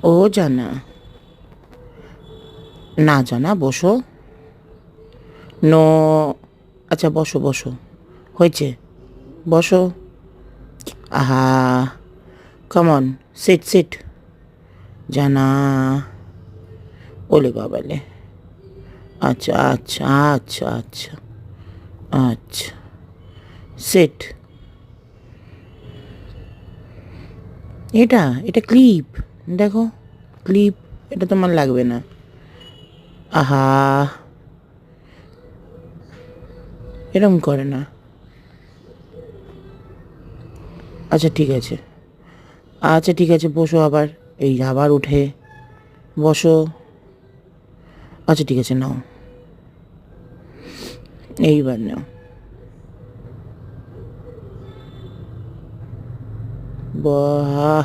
ও জানা, না জানা, বসো। নো। আচ্ছা বসো বসো, হয়েছে, বসো। আহা, কমন, সিট সিট। জানা, ওলে বাবালে। আচ্ছা আচ্ছা আচ্ছা আচ্ছা আচ্ছা, সিট। এটা এটা ক্লিপ, দেখো, ক্লিপ। এটা তোমার লাগবে না। আহা, এরম করে না। আচ্ছা ঠিক আছে, আচ্ছা ঠিক আছে, বসো আবার। এই আবার উঠে বসো। আচ্ছা ঠিক আছে, নাও, এইবার নাও। বাহ,